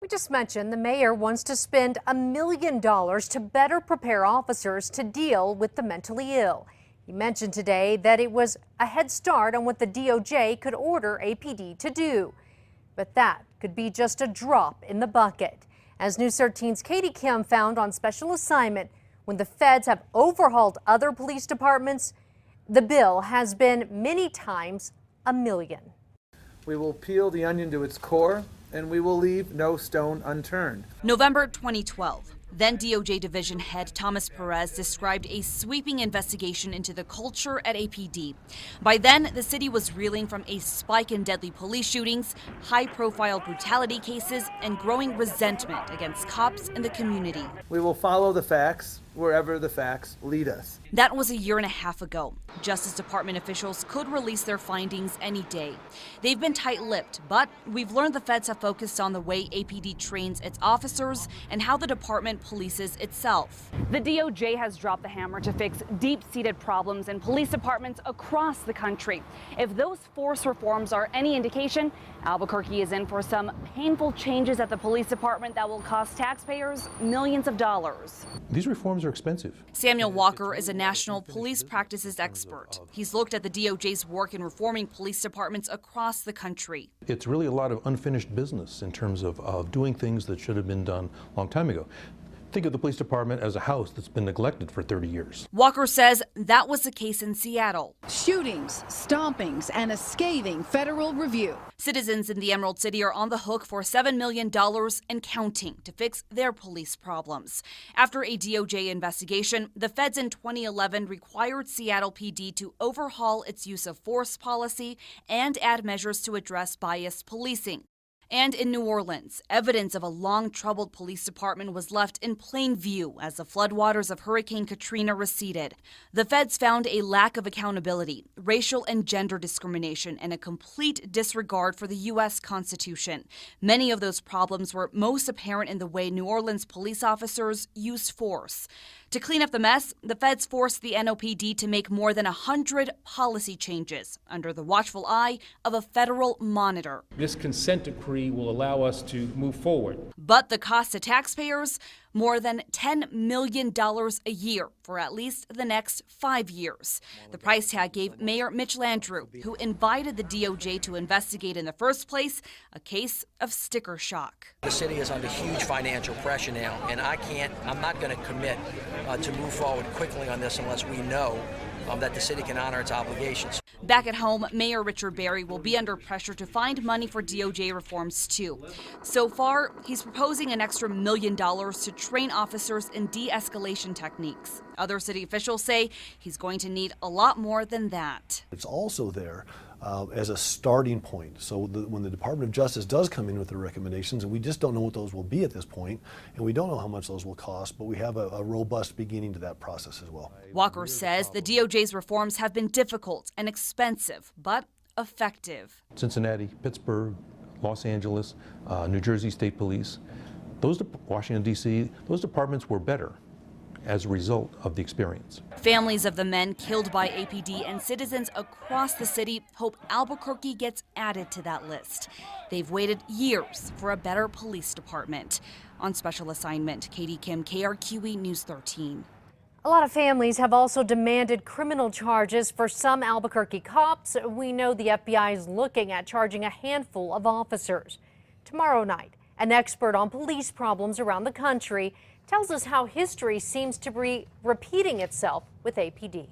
We just mentioned the mayor wants to spend $1 million to better prepare officers to deal with the mentally ill. He mentioned today that it was a head start on what the DOJ could order APD to do. But that could be just a drop in the bucket. As News 13's Katie Kim found on special assignment, when the feds have overhauled other police departments, the bill has been many times $1 million. We will peel the onion to its core, and we will leave no stone unturned. November 2012. Then DOJ Division Head Thomas Perez described a sweeping investigation into the culture at APD. By then, the city was reeling from a spike in deadly police shootings, high-profile brutality cases, and growing resentment against cops and the community. We will follow the facts wherever the facts lead us. That was a year and a half ago. Justice Department officials could release their findings any day. They've been tight-lipped, but we've learned the feds have focused on the way APD trains its officers and how the department polices itself. The DOJ has dropped the hammer to fix deep-seated problems in police departments across the country. If those force reforms are any indication, Albuquerque is in for some painful changes at the police department that will cost taxpayers millions of dollars. These reforms are expensive. Samuel Walker is a national police practices expert. He's looked at the DOJ's work in reforming police departments across the country. It's really a lot of unfinished business in terms of doing things that should have been done a long time ago. Think of the police department as a house that's been neglected for 30 years. Walker says that was the case in Seattle. Shootings, stompings, and a scathing federal review. Citizens in the Emerald City are on the hook for $7 million and counting to fix their police problems. After a DOJ investigation, the feds in 2011 required Seattle PD to overhaul its use of force policy and add measures to address biased policing. And in New Orleans, evidence of a long-troubled police department was left in plain view as the floodwaters of Hurricane Katrina receded. The feds found a lack of accountability, racial and gender discrimination, and a complete disregard for the U.S. Constitution. Many of those problems were most apparent in the way New Orleans police officers used force. To clean up the mess, the feds forced the NOPD to make more than 100 policy changes under the watchful eye of a federal monitor. This consent decree will allow us to move forward. But the cost to taxpayers? More than $10 million a year for at least the next 5 years. The price tag gave Mayor Mitch Landrieu, who invited the DOJ to investigate in the first place, a case of sticker shock. The city is under huge financial pressure now, and I'm not going to commit to move forward quickly on this unless we know that the city can honor its obligations. Back at home, Mayor Richard Barry will be under pressure to find money for DOJ reforms too. So far, he's proposing an extra $1 million to train officers in de-escalation techniques. Other city officials say he's going to need a lot more than that. It's also there as a starting point. So when the Department of Justice does come in with their recommendations, and we just don't know what those will be at this point, and we don't know how much those will cost, but we have a robust beginning to that process as well. Walker says the DOJ's reforms have been difficult and expensive, but effective. Cincinnati, Pittsburgh, Los Angeles, New Jersey State Police, Washington, D.C., those departments were better as a result of the experience. Families of the men killed by APD and citizens across the city hope Albuquerque gets added to that list. They've waited years for a better police department. On special assignment, Katie Kim, KRQE News 13. A lot of families have also demanded criminal charges for some Albuquerque cops. We know the FBI is looking at charging a handful of officers. Tomorrow night, an expert on police problems around the country tells us how history seems to be repeating itself with APD.